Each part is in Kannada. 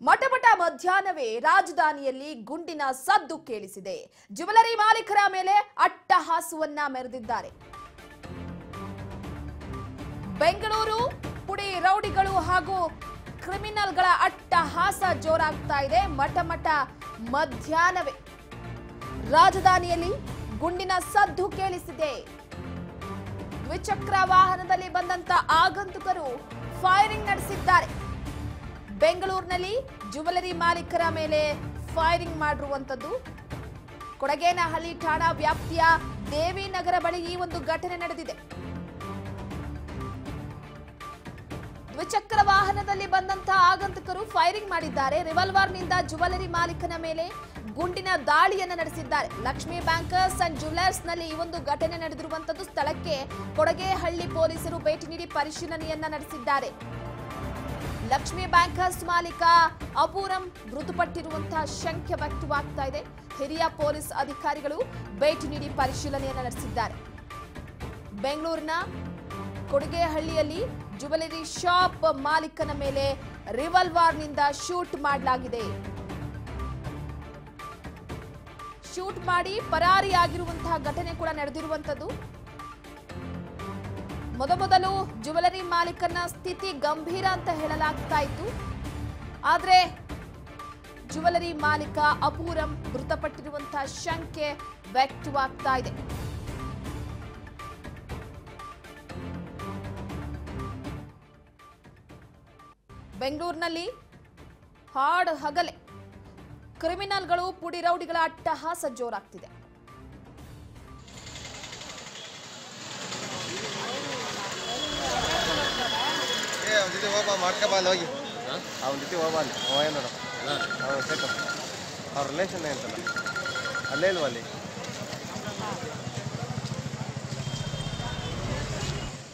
ಮಟಮಟ ಮಧ್ಯಾಹ್ನವೇ ರಾಜಧಾನಿಯಲ್ಲಿ ಗುಂಡಿನ ಸದ್ದು ಕೇಳಿಸಿದೆ. ಜ್ಯುವೆಲರಿ ಮಾಲೀಕರ ಮೇಲೆ ಅಟ್ಟಹಾಸವನ್ನ ಮೆರೆದಿದ್ದಾರೆ. ಬೆಂಗಳೂರು ಪುಡಿ ರೌಡಿಗಳು ಹಾಗೂ ಕ್ರಿಮಿನಲ್ಗಳ ಅಟ್ಟಹಾಸ ಜೋರಾಗ್ತಾ ಇದೆ. ಮಟಮಟ ಮಧ್ಯಾಹ್ನವೇ ರಾಜಧಾನಿಯಲ್ಲಿ ಗುಂಡಿನ ಸದ್ದು ಕೇಳಿಸಿದೆ. ದ್ವಿಚಕ್ರ ವಾಹನದಲ್ಲಿ ಬಂದಂತ ಆಗಂತುಕರು ಫೈರಿಂಗ್ ನಡೆಸಿದ್ದಾರೆ. ಬೆಂಗಳೂರಿನಲ್ಲಿ ಜ್ಯುವೆಲರಿ ಮಾಲೀಕರ ಮೇಲೆ ಫೈರಿಂಗ್ ಮಾಡಿರುವಂತದ್ದು. ಕೊಡಗೇನಹಳ್ಳಿ ಠಾಣಾ ವ್ಯಾಪ್ತಿಯ ದೇವಿನಗರ ಬಳಿ ಈ ಒಂದು ಘಟನೆ ನಡೆದಿದೆ. ದ್ವಿಚಕ್ರ ವಾಹನದಲ್ಲಿ ಬಂದಂತಹ ಆಗಂತುಕರು ಫೈರಿಂಗ್ ಮಾಡಿದ್ದಾರೆ. ರಿವಾಲ್ವರ್ನಿಂದ ಜ್ಯುವೆಲರಿ ಮಾಲೀಕನ ಮೇಲೆ ಗುಂಡಿನ ದಾಳಿಯನ್ನು ನಡೆಸಿದ್ದಾರೆ. ಲಕ್ಷ್ಮಿ ಬ್ಯಾಂಕರ್ಸ್ ಅಂಡ್ ಜ್ಯುವೆಲರ್ಸ್ ನಲ್ಲಿ ಈ ಒಂದು ಘಟನೆ ನಡೆದಿರುವಂತದ್ದು. ಸ್ಥಳಕ್ಕೆ ಕೊಡಗೇಹಳ್ಳಿ ಪೊಲೀಸರು ಭೇಟಿ ನೀಡಿ ಪರಿಶೀಲನೆಯನ್ನ ನಡೆಸಿದ್ದಾರೆ. ಲಕ್ಷ್ಮಿ ಬ್ಯಾಂಕರ್ಸ್ ಮಾಲೀಕ ಅಪೂರಂ ಮೃತಪಟ್ಟಿರುವಂತಹ ಶಂಕೆ ವ್ಯಕ್ತವಾಗ್ತಾ ಇದೆ. ಹಿರಿಯ ಪೊಲೀಸ್ ಅಧಿಕಾರಿಗಳು ಭೇಟಿ ನೀಡಿ ಪರಿಶೀಲನೆಯನ್ನು ನಡೆಸಿದ್ದಾರೆ. ಬೆಂಗಳೂರಿನ ಕೊಡಗೇಹಳ್ಳಿಯಲ್ಲಿ ಜ್ಯುವೆಲರಿ ಶಾಪ್ ಮಾಲೀಕನ ಮೇಲೆ ರಿವಾಲ್ವರ್ನಿಂದ ಶೂಟ್ ಮಾಡಲಾಗಿದೆ. ಶೂಟ್ ಮಾಡಿ ಪರಾರಿಯಾಗಿರುವಂತಹ ಘಟನೆ ಕೂಡ ನಡೆದಿರುವಂತದ್ದು. ಮೊದಲು ಜ್ಯುವೆಲರಿ ಮಾಲೀಕನ ಸ್ಥಿತಿ ಗಂಭೀರ ಅಂತ ಹೇಳಲಾಗ್ತಾ ಇತ್ತು. ಆದ್ರೆ ಜ್ಯುವೆಲರಿ ಮಾಲೀಕ ಅಪೂರಂ ಮೃತಪಟ್ಟಿರುವಂತಹ ಶಂಕೆ ವ್ಯಕ್ತವಾಗ್ತಾ ಇದೆ. ಬೆಂಗಳೂರಿನಲ್ಲಿ ಹಾಡು ಹಗಲೆ ಕ್ರಿಮಿನಲ್ಗಳು ಪುಡಿ ರೌಡಿಗಳ ಅಟ್ಟಹಾಸ ಜೋರಾಗ್ತಿದೆ. ಮಾಡ್ಕೋಬಾಲ್ ಹೋಗಿ ಅವನ ಜೊತೆ ಹೋಗಬಾಲಿ ಏನು ನೋಡ ಅವ್ರ ರಿಲೇಷನ್ ಅಂತಲ್ಲ ಅಲ್ಲೇ ಇಲ್ವ ಅಲ್ಲಿ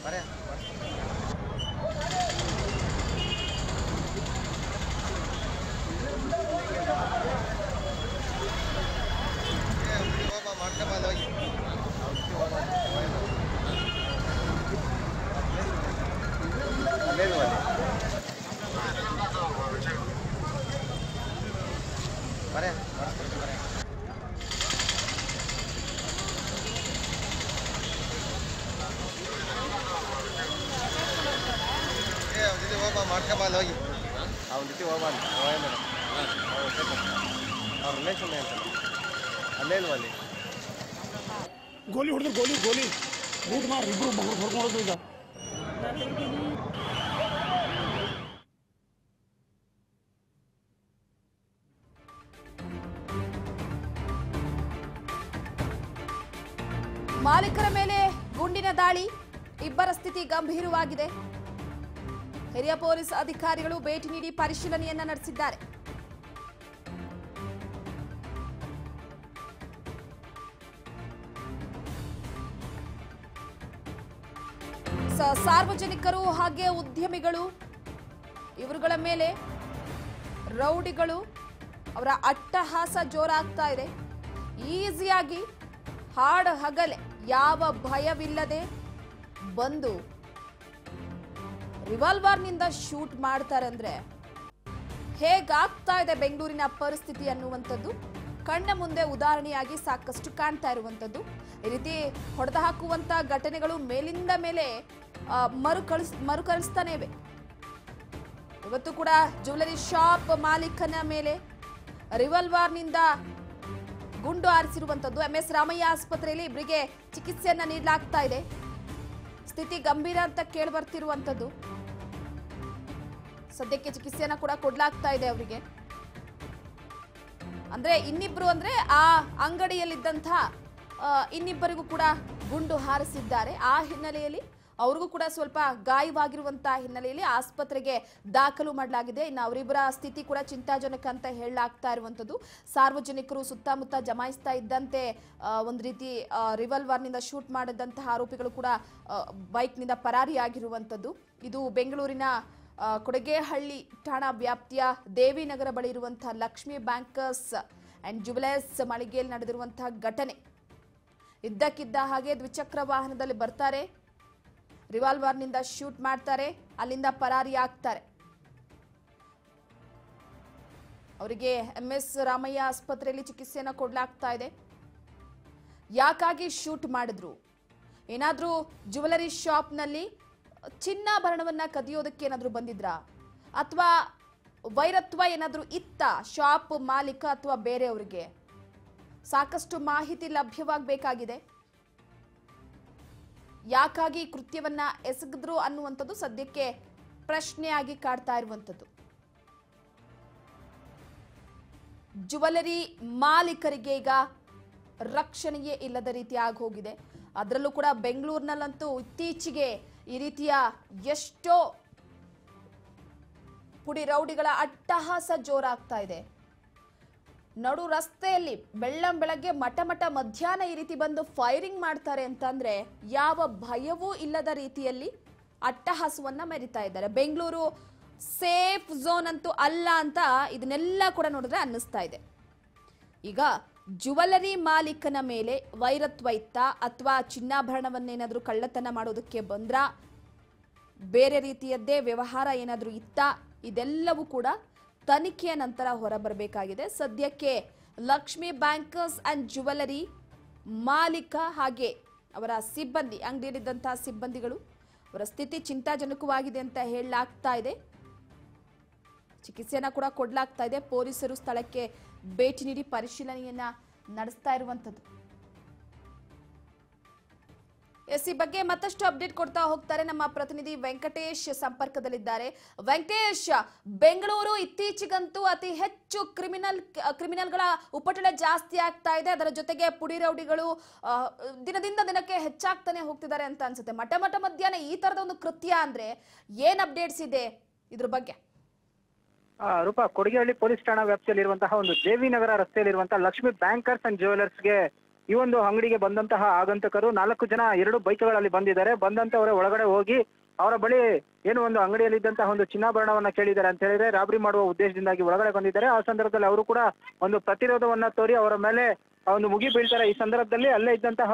ಬರೇ ಮಾಡ್ಕೋಬಾಲ್ ಹೋಗಿ ಅಲ್ಲೇ ಇಲ್ವ ಅಲ್ಲಿ ಬರೇ ಮಾಡ್ಕೋಬಾಲ್ ಹೋಗಿ ಅವನ ಜೊತೆ ಹೋಗಬಾಲಿ ಏನು ಅವ್ರ ರಿಲೇಷನ್ ಅಂತಲ್ಲ ಅಲ್ಲೇ ಇಲ್ವ ಅಲ್ಲಿ ಗೋಲಿ ಹೊಡೆದ್ರು ಗೋಲಿ ಬೂಟ್ ಮಾರ್ ಇಬ್ರು ಹೊಡ್ಕೊಳ್ಳೋದು ಈಗ ಮಾಲೀಕರ ಮೇಲೆ ಗುಂಡಿನ ದಾಳಿ, ಇಬ್ಬರ ಸ್ಥಿತಿ ಗಂಭೀರವಾಗಿದೆ. ಹಿರಿಯ ಪೊಲೀಸ್ ಅಧಿಕಾರಿಗಳು ಭೇಟಿ ನೀಡಿ ಪರಿಶೀಲನೆಯನ್ನ ನಡೆಸಿದ್ದಾರೆ. ಸಾರ್ವಜನಿಕರು ಹಾಗೆ ಉದ್ಯಮಿಗಳು ಇವರುಗಳ ಮೇಲೆ ರೌಡಿಗಳು ಅವರ ಅಟ್ಟಹಾಸ ಜೋರಾಗ್ತಾ ಇದೆ. ಈಸಿಯಾಗಿ ಹಾಡು ಹಗಲೆ ಯಾವ ಭಯವಿಲ್ಲದೆ ಬಂದು ರಿವಾಲ್ವರ್ನಿಂದ ಶೂಟ್ ಮಾಡ್ತಾರೆ ಅಂದ್ರೆ ಹೇಗಾಗ್ತಾ ಇದೆ ಬೆಂಗಳೂರಿನ ಪರಿಸ್ಥಿತಿ ಅನ್ನುವಂಥದ್ದು ಕಣ್ಣ ಮುಂದೆ ಉದಾಹರಣೆಯಾಗಿ ಸಾಕಷ್ಟು ಕಾಣ್ತಾ ಇರುವಂಥದ್ದು. ಈ ರೀತಿ ಹೊಡೆದು ಹಾಕುವಂತ ಘಟನೆಗಳು ಮೇಲಿಂದ ಮೇಲೆ ಮರುಕಳಿಸ್ತಾನೆ ಇವೆ. ಇವತ್ತು ಕೂಡ ಜ್ಯುವೆಲರಿ ಶಾಪ್ ಮಾಲೀಕನ ಮೇಲೆ ರಿವಾಲ್ವರ್ನಿಂದ ಗುಂಡು ಹಾರಿಸಿರುವಂತದ್ದು. MS ರಾಮಯ್ಯ ಆಸ್ಪತ್ರೆಯಲ್ಲಿ ಇಬ್ಬರಿಗೆ ಚಿಕಿತ್ಸೆಯನ್ನ ನೀಡಲಾಗ್ತಾ ಇದೆ. ಸ್ಥಿತಿ ಗಂಭೀರ ಅಂತ ಕೇಳಿ ಬರ್ತಿರುವಂತದ್ದು. ಸದ್ಯಕ್ಕೆ ಚಿಕಿತ್ಸೆಯನ್ನ ಕೂಡ ಕೊಡ್ಲಾಗ್ತಾ ಇದೆ ಅವರಿಗೆ. ಅಂದ್ರೆ ಇನ್ನಿಬ್ರು ಅಂದ್ರೆ ಆ ಅಂಗಡಿಯಲ್ಲಿದ್ದಂತಹ ಇನ್ನಿಬ್ಬರಿಗೂ ಕೂಡ ಗುಂಡು ಹಾರಿಸಿದ್ದಾರೆ. ಆ ಹಿನ್ನೆಲೆಯಲ್ಲಿ ಅವ್ರಿಗೂ ಕೂಡ ಸ್ವಲ್ಪ ಗಾಯವಾಗಿರುವಂತಹ ಹಿನ್ನೆಲೆಯಲ್ಲಿ ಆಸ್ಪತ್ರೆಗೆ ದಾಖಲು ಮಾಡಲಾಗಿದೆ. ಇನ್ನು ಅವರಿಬ್ಬರ ಸ್ಥಿತಿ ಕೂಡ ಚಿಂತಾಜನಕ ಅಂತ ಹೇಳಲಾಗ್ತಾ ಇರುವಂತದ್ದು. ಸಾರ್ವಜನಿಕರು ಸುತ್ತಮುತ್ತ ಜಮಾಯಿಸ್ತಾ ಇದ್ದಂತೆ ಒಂದು ರೀತಿ ರಿವಾಲ್ವರ್ನಿಂದ ಶೂಟ್ ಮಾಡಿದಂತಹ ಆರೋಪಿಗಳು ಕೂಡ ಬೈಕ್ನಿಂದ ಪರಾರಿಯಾಗಿರುವಂತದ್ದು. ಇದು ಬೆಂಗಳೂರಿನ ಕೊಡಗೇಹಳ್ಳಿ ಠಾಣಾ ವ್ಯಾಪ್ತಿಯ ದೇವಿನಗರ ಬಳಿ ಇರುವಂತಹ ಲಕ್ಷ್ಮಿ ಬ್ಯಾಂಕರ್ಸ್ ಅಂಡ್ ಜ್ಯುವೆಲರ್ಸ್ ಮಳಿಗೆಯಲ್ಲಿ ನಡೆದಿರುವಂತಹ ಘಟನೆ. ಇದ್ದಕ್ಕಿದ್ದ ಹಾಗೆ ದ್ವಿಚಕ್ರ ವಾಹನದಲ್ಲಿ ಬರ್ತಾರೆ, ರಿವಾಲ್ವರ್ನಿಂದ ಶೂಟ್ ಮಾಡ್ತಾರೆ, ಅಲ್ಲಿಂದ ಪರಾರಿಯಾಗ್ತಾರೆ. ಅವರಿಗೆ MS ರಾಮಯ್ಯ ಆಸ್ಪತ್ರೆಯಲ್ಲಿ ಚಿಕಿತ್ಸೆಯನ್ನು ಕೊಡಲಾಗ್ತಾ ಇದೆ. ಯಾಕಾಗಿ ಶೂಟ್ ಮಾಡಿದ್ರು? ಏನಾದರೂ ಜ್ಯುವೆಲರಿ ಶಾಪ್ನಲ್ಲಿ ಚಿನ್ನಾಭರಣವನ್ನ ಕದಿಯೋದಕ್ಕೆ ಏನಾದರೂ ಬಂದಿದ್ರಾ, ಅಥವಾ ವೈರತ್ವ ಏನಾದರೂ ಇತ್ತ ಶಾಪ್ ಮಾಲೀಕ ಅಥವಾ ಬೇರೆಯವರಿಗೆ? ಸಾಕಷ್ಟು ಮಾಹಿತಿ ಲಭ್ಯವಾಗಬೇಕಾಗಿದೆ. ಯಾಕಾಗಿ ಕೃತ್ಯವನ್ನ ಎಸಗಿದ್ರು ಅನ್ನುವಂಥದ್ದು ಸದ್ಯಕ್ಕೆ ಪ್ರಶ್ನೆಯಾಗಿ ಕಾಡ್ತಾ ಇರುವಂಥದ್ದು. ಜ್ಯುವೆಲರಿ ಮಾಲೀಕರಿಗೆ ಈಗ ರಕ್ಷಣೆಯೇ ಇಲ್ಲದ ರೀತಿ ಆಗಿ ಹೋಗಿದೆ. ಅದರಲ್ಲೂ ಕೂಡ ಬೆಂಗಳೂರಿನಲ್ಲಂತೂ ಇತ್ತೀಚೆಗೆ ಈ ರೀತಿಯ ಎಷ್ಟೋ ಪುಡಿ ರೌಡಿಗಳ ಅಟ್ಟಹಾಸ ಜೋರಾಗ್ತಾ ಇದೆ. ನಡು ರಸ್ತೆಯಲ್ಲಿ ಬೆಳ್ಳಂಬೆಳಗ್ಗೆ ಮಠ ಮಧ್ಯಾಹ್ನ ಈ ರೀತಿ ಬಂದು ಫೈರಿಂಗ್ ಮಾಡ್ತಾರೆ ಅಂತಂದ್ರೆ ಯಾವ ಭಯವೂ ಇಲ್ಲದ ರೀತಿಯಲ್ಲಿ ಅಟ್ಟಹಾಸವನ್ನ ಮೆರಿತಾ ಇದ್ದಾರೆ. ಬೆಂಗಳೂರು ಸೇಫ್ ಝೋನ್ ಅಂತೂ ಅಲ್ಲ ಅಂತ ಇದನ್ನೆಲ್ಲ ಕೂಡ ನೋಡಿದ್ರೆ ಅನ್ನಿಸ್ತಾ ಇದೆ. ಈಗ ಜ್ಯುವೆಲರಿ ಮಾಲೀಕನ ಮೇಲೆ ವೈರತ್ವ ಇತ್ತ ಅಥವಾ ಚಿನ್ನಾಭರಣವನ್ನೇನಾದರೂ ಕಳ್ಳತನ ಮಾಡೋದಕ್ಕೆ ಬಂದ್ರ, ಬೇರೆ ರೀತಿಯದ್ದೇ ವ್ಯವಹಾರ ಏನಾದರೂ ಇತ್ತ, ಇದೆಲ್ಲವೂ ಕೂಡ ತನಿಖೆಯ ನಂತರ ಹೊರಬರಬೇಕಾಗಿದೆ. ಸದ್ಯಕ್ಕೆ ಲಕ್ಷ್ಮಿ ಬ್ಯಾಂಕರ್ಸ್ ಅಂಡ್ ಜ್ಯುವೆಲರಿ ಮಾಲೀಕ ಹಾಗೆ ಅವರ ಸಿಬ್ಬಂದಿ, ಅಂಗಡಿಯಲ್ಲಿದ್ದಂತಹ ಸಿಬ್ಬಂದಿಗಳು, ಅವರ ಸ್ಥಿತಿ ಚಿಂತಾಜನಕವಾಗಿದೆ ಅಂತ ಹೇಳಲಾಗ್ತಾ ಇದೆ. ಚಿಕಿತ್ಸೆಯನ್ನ ಕೂಡ ಕೊಡಲಾಗ್ತಾ ಇದೆ. ಪೊಲೀಸರು ಸ್ಥಳಕ್ಕೆ ಭೇಟಿ ನೀಡಿ ಪರಿಶೀಲನೆಯನ್ನ ನಡೆಸ್ತಾ ಇರುವಂತದ್ದು. ಈ ಬಗ್ಗೆ ಮತ್ತಷ್ಟು ಅಪ್ಡೇಟ್ ಕೊಡ್ತಾ ಹೋಗ್ತಾರೆ ನಮ್ಮ ಪ್ರತಿನಿಧಿ ವೆಂಕಟೇಶ್ ಸಂಪರ್ಕದಲ್ಲಿದ್ದಾರೆ. ವೆಂಕಟೇಶ್, ಬೆಂಗಳೂರು ಇತ್ತೀಚೆಗಂತೂ ಅತಿ ಹೆಚ್ಚು ಕ್ರಿಮಿನಲ್ಗಳ ಉಪಟಳ ಜಾಸ್ತಿ ಆಗ್ತಾ ಇದೆ. ಅದರ ಜೊತೆಗೆ ಪುಡಿ ರೌಡಿಗಳು ದಿನದಿಂದ ದಿನಕ್ಕೆ ಹೆಚ್ಚಾಗ್ತಾನೆ ಹೋಗ್ತಿದ್ದಾರೆ ಅಂತ ಅನ್ಸುತ್ತೆ. ಮಠ ಮಧ್ಯಾಹ್ನ ಈ ತರದ ಒಂದು ಕೃತ್ಯ ಅಂದ್ರೆ ಏನ್ ಅಪ್ಡೇಟ್ಸ್ ಇದೆ ಇದ್ರ ಬಗ್ಗೆ? ರೂಪಾ, ಕೊಡಗೇಹಳ್ಳಿ ಪೊಲೀಸ್ ಠಾಣಾ ವ್ಯಾಪ್ತಿಯಲ್ಲಿರುವಂತಹ ಒಂದು JV ನಗರ ರಸ್ತೆಯಲ್ಲಿರುವಂತಹ ಲಕ್ಷ್ಮಿ ಬ್ಯಾಂಕರ್ಸ್ ಅಂಡ್ ಜ್ಯುವೆಲರ್ಸ್ಗೆ ಈ ಒಂದು ಅಂಗಡಿಗೆ ಬಂದಂತಹ ಆಗಂತಕರು 4 ಜನ 2 ಬೈಕ್ಗಳಲ್ಲಿ ಬಂದಿದ್ದಾರೆ. ಬಂದಂತವರೇ ಒಳಗಡೆ ಹೋಗಿ ಅವರ ಬಳಿ ಏನು ಒಂದು ಅಂಗಡಿಯಲ್ಲಿದ್ದಂತಹ ಒಂದು ಚಿನ್ನಾಭರಣವನ್ನ ಕೇಳಿದ್ದಾರೆ ಅಂತ ಹೇಳಿದ್ರೆ ರಾಬರಿ ಮಾಡುವ ಉದ್ದೇಶದಿಂದಾಗಿ ಒಳಗಡೆ ಬಂದಿದ್ದಾರೆ. ಆ ಸಂದರ್ಭದಲ್ಲಿ ಅವರು ಕೂಡ ಒಂದು ಪ್ರತಿರೋಧವನ್ನ ತೋರಿ ಅವರ ಮೇಲೆ ಒಂದು ಮುಗಿ ಬೀಳ್ತಾರೆ. ಈ ಸಂದರ್ಭದಲ್ಲಿ ಅಲ್ಲೇ ಇದ್ದಂತಹ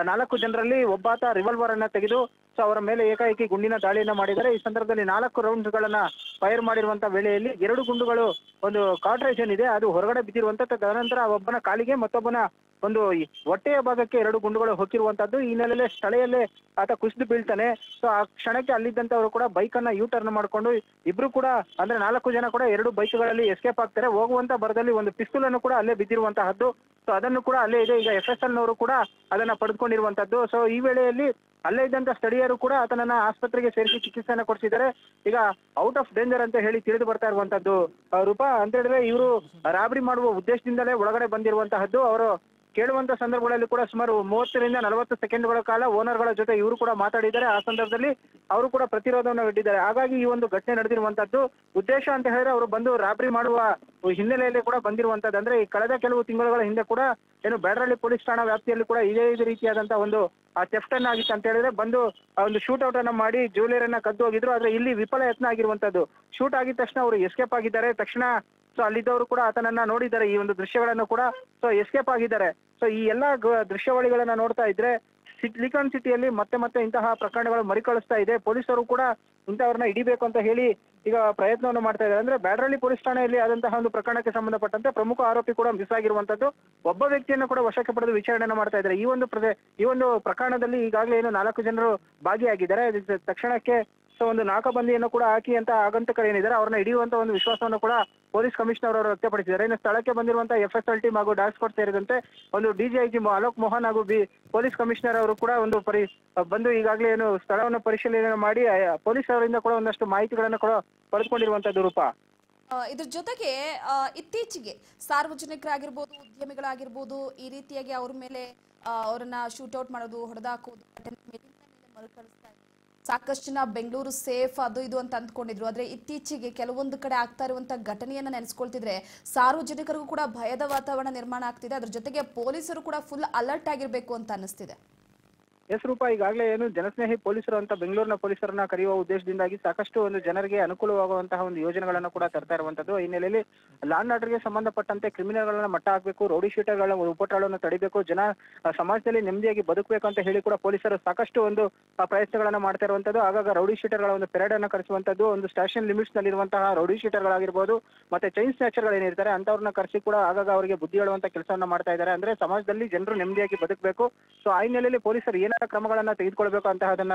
4 ಜನರಲ್ಲಿ ಒಬ್ಬಾತ ರಿವಾಲ್ವರ್ ಅನ್ನ ತೆಗೆದು ಅವರ ಮೇಲೆ ಏಕಾಏಕಿ ಗುಂಡಿನ ದಾಳಿಯನ್ನ ಮಾಡಿದ್ದಾರೆ. ಈ ಸಂದರ್ಭದಲ್ಲಿ 4 ರೌಂಡ್ಸ್ ಗಳನ್ನ ಫೈರ್ ಮಾಡಿರುವಂತಹ ವೇಳೆಯಲ್ಲಿ 2 ಗುಂಡುಗಳು ಒಂದು ಕಾಟ್ರೇಜ್ ಏನಿದೆ ಅದು ಹೊರಗಡೆ ಬಿದ್ದಿರುವಂತದ್ದು. ತದನಂತರ ಒಬ್ಬನ ಕಾಲಿಗೆ ಮತ್ತೊಬ್ಬನ ಒಂದು ಹೊಟ್ಟೆಯ ಭಾಗಕ್ಕೆ 2 ಗುಂಡುಗಳು ಹೊಕ್ಕಿರುವಂತದ್ದು. ಈ ಹಿನ್ನೆಲೆಯಲ್ಲಿ ಸ್ಥಳೆಯಲ್ಲೇ ಆತ ಕುಸಿದು ಬೀಳ್ತಾನೆ. ಸೊ ಆ ಕ್ಷಣಕ್ಕೆ ಅಲ್ಲಿದ್ದಂತವರು ಕೂಡ ಬೈಕ್ ಅನ್ನ ಯೂ ಟರ್ನ್ ಮಾಡ್ಕೊಂಡು ಇಬ್ರು ಕೂಡ ಅಂದ್ರೆ 4 ಜನ ಕೂಡ 2 ಬೈಕ್ಗಳಲ್ಲಿ ಎಸ್ಕೇಪ್ ಆಗ್ತಾರೆ. ಹೋಗುವಂತ ಬರದಲ್ಲಿ ಒಂದು ಪಿಸ್ತೂಲ್ ಅನ್ನು ಕೂಡ ಅಲ್ಲೇ ಬಿದ್ದಿರುವಂತಹದ್ದು. ಸೊ ಅದನ್ನು ಕೂಡ ಅಲ್ಲೇ ಇದೆ. ಈಗ FSL ನವರು ಕೂಡ ಅದನ್ನ ಪಡೆದುಕೊಂಡಿರುವಂತದ್ದು. ಸೊ ಈ ವೇಳೆಯಲ್ಲಿ ಅಲ್ಲೇ ಇದ್ದಂತ ಸ್ಥಳೀಯರು ಕೂಡ ಆತನನ್ನ ಆಸ್ಪತ್ರೆಗೆ ಸೇರಿಸಿ ಚಿಕಿತ್ಸೆಯನ್ನ ಕೊಡಿಸಿದ್ದಾರೆ. ಈಗ ಔಟ್ ಆಫ್ ಡೇಂಜರ್ ಅಂತ ಹೇಳಿ ತಿಳಿದು ಬರ್ತಾ ಇರುವಂತದ್ದು. ರೂಪಾ, ಅಂತ ಹೇಳಿದ್ರೆ ಇವರು ರಾಬರಿ ಮಾಡುವ ಉದ್ದೇಶದಿಂದಲೇ ಒಳಗಡೆ ಬಂದಿರುವಂತಹದ್ದು. ಅವರು ಕೇಳುವಂತ ಸಂದರ್ಭಗಳಲ್ಲಿ ಕೂಡ ಸುಮಾರು 30 ರಿಂದ 40 ಸೆಕೆಂಡ್ಗಳ ಕಾಲ ಓನರ್ಗಳ ಜೊತೆ ಇವರು ಕೂಡ ಮಾತಾಡಿದ್ದಾರೆ. ಆ ಸಂದರ್ಭದಲ್ಲಿ ಅವರು ಕೂಡ ಪ್ರತಿರೋಧವನ್ನು ಒಡ್ಡಿದ್ದಾರೆ. ಹಾಗಾಗಿ ಈ ಒಂದು ಘಟನೆ ನಡೆದಿರುವಂತದ್ದು. ಉದ್ದೇಶ ಅಂತ ಹೇಳಿದ್ರೆ ಅವರು ಬಂದು ರಾಬರಿ ಮಾಡುವ ಹಿನ್ನೆಲೆಯಲ್ಲಿ ಕೂಡ ಬಂದಿರುವಂತದ್ದು. ಅಂದ್ರೆ ಈ ಕಳೆದ ಕೆಲವು ತಿಂಗಳುಗಳ ಹಿಂದೆ ಕೂಡ ಏನು ಬ್ಯಾಡರಳ್ಳಿ ಪೊಲೀಸ್ ಠಾಣಾ ವ್ಯಾಪ್ತಿಯಲ್ಲಿ ಕೂಡ ಇದೇ ರೀತಿಯಾದಂತಹ ಒಂದು ಥೆಫ್ಟ್ ಅನ್ನ ಆಗಿತ್ತು ಅಂತ ಹೇಳಿದ್ರೆ ಬಂದು ಒಂದು ಶೂಟ್ ಔಟ್ ಅನ್ನ ಮಾಡಿ ಜ್ಯುವೆಲರಿಯನ್ನ ಕದ್ದು ಹೋಗಿದ್ರು. ಆದ್ರೆ ಇಲ್ಲಿ ವಿಫಲ ಯತ್ನ ಆಗಿರುವಂತದ್ದು. ಶೂಟ್ ಆಗಿದ ತಕ್ಷಣ ಅವರು ಎಸ್ಕೇಪ್ ಆಗಿದ್ದಾರೆ. ತಕ್ಷಣ ಸೊ ಅಲ್ಲಿದ್ದವರು ಕೂಡ ಆತನನ್ನ ನೋಡಿದ್ದಾರೆ. ಈ ಒಂದು ದೃಶ್ಯಗಳನ್ನು ಕೂಡ ಸೊ ಎಸ್ಕೇಪ್ ಆಗಿದ್ದಾರೆ. ಸೊ ಈ ಎಲ್ಲಾ ದೃಶ್ಯಾವಳಿಗಳನ್ನ ನೋಡ್ತಾ ಇದ್ರೆ ಸಿಲಿಕಾನ್ ಸಿಟಿಯಲ್ಲಿ ಮತ್ತೆ ಇಂತಹ ಪ್ರಕರಣಗಳು ಮರುಕಳಿಸ್ತಾ ಇದೆ. ಪೊಲೀಸರು ಕೂಡ ಇಂಥವ್ರನ್ನ ಹಿಡಿಬೇಕು ಅಂತ ಹೇಳಿ ಈಗ ಪ್ರಯತ್ನವನ್ನು ಮಾಡ್ತಾ ಇದ್ದಾರೆ. ಅಂದ್ರೆ ಬ್ಯಾಡರಳ್ಳಿ ಪೊಲೀಸ್ ಠಾಣೆಯಲ್ಲಿ ಆದಂತಹ ಒಂದು ಪ್ರಕರಣಕ್ಕೆ ಸಂಬಂಧಪಟ್ಟಂತೆ ಪ್ರಮುಖ ಆರೋಪಿ ಕೂಡ ಮಿಸ್ ಆಗಿರುವಂತದ್ದು. ಒಬ್ಬ ವ್ಯಕ್ತಿಯನ್ನು ಕೂಡ ವಶಕ್ಕೆ ಪಡೆದು ವಿಚಾರಣೆ ಮಾಡ್ತಾ ಇದ್ದಾರೆ. ಈ ಒಂದು ಪ್ರಕರಣದಲ್ಲಿ ಈಗಾಗಲೇ ಏನು 4 ಜನರು ಭಾಗಿಯಾಗಿದ್ದಾರೆ. ತಕ್ಷಣಕ್ಕೆ ಸೊ ಒಂದು ನಾಕಾಬಂದಿಯನ್ನು ಕೂಡ ಹಾಕಿ ಅಂತ ಆಗಂತಕರು ಏನಿದ್ದಾರೆ ಅವ್ರನ್ನ ಹಿಡಿಯುವಂತ ಒಂದು ವಿಶ್ವಾಸವನ್ನು ಕೂಡ ಪೊಲೀಸ್ ಕಮಿಷನರ್ ಅವರು ವ್ಯಕ್ತಪಡಿಸಿದ್ದಾರೆ. ಇನ್ನು ಸ್ಥಳಕ್ಕೆ ಬಂದಿರುವಂತಹ FSL ಟೀಮ್ ಹಾಗೂ ಡಾಗ್ ಸ್ಕ್ವಾಡ್ ಸೇರಿದಂತೆ ಒಂದು DGIG ಅಲೋಕ್ ಮೋಹನ್ ಹಾಗೂ ಪೊಲೀಸ್ ಕಮಿಷನರ್ ಅವರು ಕೂಡ ಒಂದು ಬಂದು ಈಗಾಗಲೇ ಏನು ಸ್ಥಳವನ್ನು ಪರಿಶೀಲನೆ ಮಾಡಿ ಪೊಲೀಸ್ ಅವರಿಂದ ಕೂಡ ಒಂದಷ್ಟು ಮಾಹಿತಿಗಳನ್ನು ಕೂಡ ಪಡೆದುಕೊಂಡಿರುವಂತದ್ದು. ರೂಪಾ, ಇದ್ರ ಜೊತೆಗೆ ಇತ್ತೀಚೆಗೆ ಸಾರ್ವಜನಿಕರಾಗಿರ್ಬೋದು, ಉದ್ಯಮಿಗಳಾಗಿರ್ಬೋದು, ಈ ರೀತಿಯಾಗಿ ಅವ್ರ ಮೇಲೆ ಅವರನ್ನ ಶೂಟ್ಔಟ್ ಮಾಡೋದು, ಹೊಡೆದಾಕೋದು ಮರುಕಳಿಸ್ತಾ ಇದೆ. ಸಾಕಷ್ಟು ಜನ ಬೆಂಗಳೂರು ಸೇಫ್ ಅದು ಇದು ಅಂತ ಅಂದ್ಕೊಂಡಿದ್ರು. ಆದ್ರೆ ಇತ್ತೀಚೆಗೆ ಕೆಲವೊಂದು ಕಡೆ ಆಗ್ತಾ ಇರುವಂತ ಘಟನೆಯನ್ನ ನೆನೆಸ್ಕೊಳ್ತಿದ್ರೆ ಸಾರ್ವಜನಿಕರಿಗೂ ಕೂಡ ಭಯದ ವಾತಾವರಣ ನಿರ್ಮಾಣ ಆಗ್ತಿದೆ. ಅದ್ರ ಜೊತೆಗೆ ಪೊಲೀಸರು ಕೂಡ ಫುಲ್ ಅಲರ್ಟ್ ಆಗಿರ್ಬೇಕು ಅಂತ ಅನಿಸ್ತಿದೆ. ಎಸ್ ರೂಪ, ಈಗಾಗಲೇ ಏನು ಜನಸ್ನೇಹಿ ಪೊಲೀಸರು ಅಂತ ಬೆಂಗಳೂರಿನ ಪೊಲೀಸರನ್ನ ಕರೆಯುವ ಉದ್ದೇಶದಿಂದಾಗಿ ಸಾಕಷ್ಟು ಒಂದು ಜನರಿಗೆ ಅನುಕೂಲವಾಗುವಂತಹ ಒಂದು ಯೋಜನೆಗಳನ್ನ ಕೂಡ ತರ್ತಾ ಇರುವಂತದ್ದು. ಈ ಹಿನ್ನೆಲೆಯಲ್ಲಿ ಲಾ ಅಂಡ್ ಆರ್ಡರ್ಗೆ ಸಂಬಂಧಪಟ್ಟಂತೆ ಕ್ರಿಮಿನಲ್ಗಳನ್ನ ಮಟ್ಟ ಹಾಕಬೇಕು, ರೌಡಿ ಶೀಟರ್ಗಳ ಉಪಟಳವನ್ನು ತಡಿಬೇಕು, ಸಮಾಜದಲ್ಲಿ ನೆಮ್ಮದಿಯಾಗಿ ಬದುಕಬೇಕು ಅಂತ ಹೇಳಿ ಕೂಡ ಪೊಲೀಸರು ಸಾಕಷ್ಟು ಒಂದು ಪ್ರಯತ್ನಗಳನ್ನ ಮಾಡ್ತಾ ಇರುವಂತದ್ದು. ಆಗಾಗ ರೌಡಿ ಶೀಟರ್ಗಳ ಒಂದು ಪೆರೇಡ್ ಅನ್ನ ಕರೆಸುವಂತದ್ದು, ಒಂದು ಸ್ಟೇಷನ್ ಲಿಮಿಟ್ಸ್ ನಲ್ಲಿರುವಂತಹ ರೌಡಿ ಶೀಟರ್ಗಳಾಗಿರ್ಬೋದು ಮತ್ತೆ ಚೈನ್ ಸ್ನ್ಯಾಚರ್ಗಳು ಏನಿರ್ತಾರೆ ಅಂತವ್ರನ್ನ ಕರೆಸಿ ಕೂಡ ಆಗಾಗ ಅವರಿಗೆ ಬುದ್ಧಿ ಹೇಳುವಂತ ಕೆಲಸವನ್ನ ಮಾಡ್ತಾ ಇದ್ದಾರೆ. ಅಂದ್ರೆ ಸಮಾಜದಲ್ಲಿ ಜನರು ನೆಮ್ಮದಿಯಾಗಿ ಬದುಕಬೇಕು. ಸೊ ಆ ಹಿನ್ನೆಲೆಯಲ್ಲಿ ಪೊಲೀಸರು ಏನಾರ ಕ್ರಮಗಳನ್ನ ತೆಗೆದುಕೊಳ್ಬೇಕು ಅಂತ ಅದನ್ನ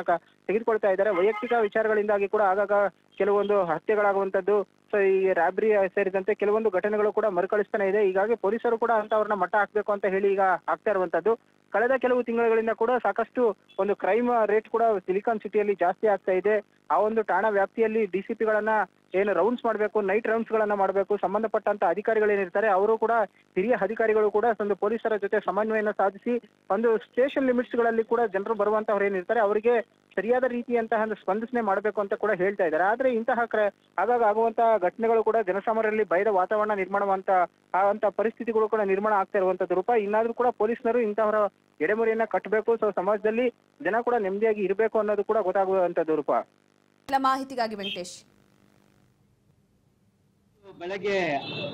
ತೆಗೆದುಕೊಳ್ತಾ ಇದ್ದಾರೆ. ವೈಯಕ್ತಿಕ ವಿಚಾರಗಳಿಂದಾಗಿ ಕೂಡ ಆಗಾಗ ಕೆಲವೊಂದು ಹತ್ಯೆಗಳಾಗುವಂತದ್ದು, ಸೊ ಈ ರಾಬ್ರಿ ಸೇರಿದಂತೆ ಕೆಲವೊಂದು ಘಟನೆಗಳು ಕೂಡ ಮರುಕಳಿಸ್ತಾನೆ ಇದೆ. ಹೀಗಾಗಿ ಪೊಲೀಸರು ಕೂಡ ಅಂತವ್ರನ್ನ ಮಟ್ಟ ಹಾಕ್ಬೇಕು ಅಂತ ಹೇಳಿ ಈಗ ಆಗ್ತಾ ಇರುವಂತದ್ದು. ಕಳೆದ ಕೆಲವು ತಿಂಗಳುಗಳಿಂದ ಕೂಡ ಸಾಕಷ್ಟು ಒಂದು ಕ್ರೈಮ್ ರೇಟ್ ಕೂಡ ಸಿಲಿಕಾನ್ ಸಿಟಿಯಲ್ಲಿ ಜಾಸ್ತಿ ಆಗ್ತಾ ಇದೆ. ಆ ಒಂದು ಠಾಣಾ ವ್ಯಾಪ್ತಿಯಲ್ಲಿ ಡಿಸಿಪಿಗಳನ್ನ ಏನು ರೌಂಡ್ಸ್ ಮಾಡಬೇಕು, ನೈಟ್ ರೌಂಡ್ಸ್ ಗಳನ್ನ ಮಾಡಬೇಕು, ಸಂಬಂಧಪಟ್ಟಂತ ಅಧಿಕಾರಿಗಳೇನಿರ್ತಾರೆ ಅವರು ಕೂಡ ಹಿರಿಯ ಅಧಿಕಾರಿಗಳು ಕೂಡ ಒಂದು ಪೊಲೀಸರ ಜೊತೆ ಸಮನ್ವಯನ ಸಾಧಿಸಿ ಒಂದು ಸ್ಟೇಷನ್ ಲಿಮಿಟ್ಸ್ ಗಳಲ್ಲಿ ಕೂಡ ಜನರು ಬರುವಂತವ್ರು ಏನಿರ್ತಾರೆ ಅವರಿಗೆ ಸರಿಯಾದ ರೀತಿಯಂತಹ ಒಂದು ಸ್ಪಂದನೆ ಮಾಡಬೇಕು ಅಂತ ಕೂಡ ಹೇಳ್ತಾ ಇದ್ದಾರೆ. ಆದ್ರೆ ಇಂತಹ ಆಗಾಗ ಆಗುವಂತಹ ಘಟನೆಗಳು ಕೂಡ ಜನಸಾಮಾನ್ಯರಲ್ಲಿ ಭಯದ ವಾತಾವರಣ ನಿರ್ಮಾಣ ಪರಿಸ್ಥಿತಿಗಳು ಕೂಡ ನಿರ್ಮಾಣ ಆಗ್ತಾ ಇರುವಂತದ್ದು ರೂಪ. ಇನ್ನಾದ್ರೂ ಕೂಡ ಪೊಲೀಸರು ಇಂತಹವರ ಎಡೆಮುರಿಯನ್ನ ಕಟ್ಟಬೇಕು, ಸೊ ಸಮಾಜದಲ್ಲಿ ಜನ ಕೂಡ ನೆಮ್ಮದಿಯಾಗಿ ಇರಬೇಕು ಅನ್ನೋದು ಕೂಡ ಗೊತ್ತಾಗುವಂತದ್ದು ರೂಪ. ಮಾಹಿತಿಗಾಗಿ ವೆಂಕಟೇಶ್. ಬೆಳಗ್ಗೆ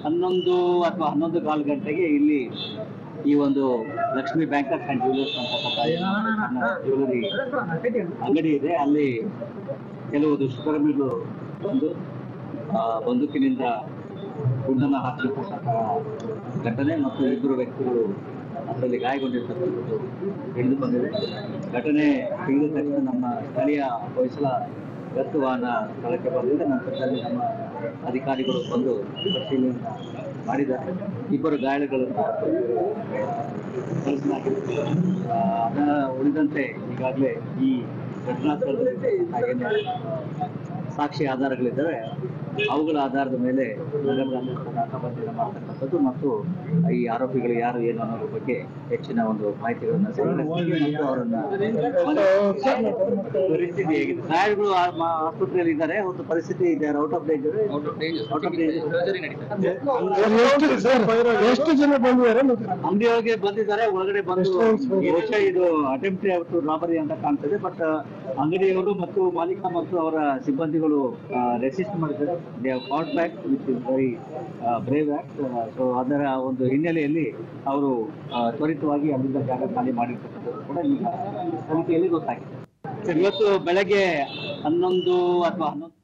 11 ಅಥವಾ 11:15 ಗಂಟೆಗೆ ಇಲ್ಲಿ ಈ ಒಂದು ಲಕ್ಷ್ಮಿ ಬ್ಯಾಂಕರ್ಸ್ ಅಂಡ್ ಜ್ಯುವೆಲರ್ಸ್ ಅಂತ ಜ್ಯುವೆಲರಿ ಅಂಗಡಿ ಇದೆ. ಅಲ್ಲಿ ಕೆಲವು ದುಷ್ಕರ್ಮಿಗಳು ಬಂದು ಬಂದೂಕಿನಿಂದ ಗುಂಡನ್ನು ಹಾಕಿರ್ತಕ್ಕಂತಹ ಘಟನೆ ಮತ್ತು 2 ವ್ಯಕ್ತಿಗಳು ಅದರಲ್ಲಿ ಗಾಯಗೊಂಡಿರ್ತಕ್ಕಂಥದ್ದು ತಿಳಿದು ಬಂದಿದೆ. ಘಟನೆ ತಿಳಿದ ತಕ್ಷಣ ನಮ್ಮ ಸ್ಥಳೀಯ ಹೊಯ್ಸಳ ಗಸ್ತು ವಾಹನ ಸ್ಥಳಕ್ಕೆ ಬಂದಿದೆ. ನಂತರದಲ್ಲಿ ನಮ್ಮ ಅಧಿಕಾರಿಗಳು ಬಂದು ಪರಿಶೀಲನೆ ಮಾಡಿದ್ದಾರೆ. 2 ಗಾಯಾಳುಗಳನ್ನು ಕಳಿಸಲಾಗಿದೆ. ಅದರ ಉಳಿದಂತೆ ಈಗಾಗಲೇ ಈ ಘಟನಾ ಸ್ಥಳದಲ್ಲಿ ಏನು ಸಾಕ್ಷಿ ಆಧಾರಗಳಿದ್ದಾವೆ ಅವುಗಳ ಆಧಾರದ ಮೇಲೆ ಬಂಧನ ಮಾಡ್ತಕ್ಕಂಥದ್ದು ಮತ್ತು ಈ ಆರೋಪಿಗಳು ಯಾರು ಏನು ಅನ್ನೋದ್ರ ಬಗ್ಗೆ ಹೆಚ್ಚಿನ ಒಂದು ಮಾಹಿತಿಗಳನ್ನು ಮತ್ತು ಅವರನ್ನ ಪರಿಸ್ಥಿತಿ ಹೇಗಿದೆ, ಗಾಯಗಳು ಆಸ್ಪತ್ರೆಯಲ್ಲಿ ಇದ್ದಾರೆ, ಒಂದು ಪರಿಸ್ಥಿತಿ ಇದೆ, ಔಟ್ ಆಫ್ ಡೇಂಜರ್. ಎಷ್ಟು ಜನ ಬಂದಿದ್ದಾರೆ? ಅಂಗಡಿಯೊಳಗೆ ಬಂದಿದ್ದಾರೆ, ಒಳಗಡೆ ಬಂದು ಬಹುಶಃ ಇದು ಅಟೆಂಪ್ಟ್ ಟು ರಾಬರಿ ಅಂತ ಕಾಣ್ತದೆ. ಬಟ್ ಅಂಗಡಿಯವರು ಮತ್ತು ಮಾಲೀಕ ಮತ್ತು ಅವರ ಸಿಬ್ಬಂದಿಗಳು ರೆಸಿಸ್ಟ್ ಮಾಡಿದ್ದಾರೆ. They have fought back with very brave act. So ಅದರ ಒಂದು ಹಿನ್ನೆಲೆಯಲ್ಲಿ ಅವರು ತ್ವರಿತವಾಗಿ ಅಲ್ಲಿಂದ ಜಾಗ ಖಾಲಿ ಮಾಡಿರ್ತಕ್ಕಂಥದ್ದು ಕೂಡ ಈಗ ತನಿಖೆಯಲ್ಲಿ ಗೊತ್ತಾಗಿದೆ. ಇವತ್ತು ಬೆಳಗ್ಗೆ 11 ಅಥವಾ 11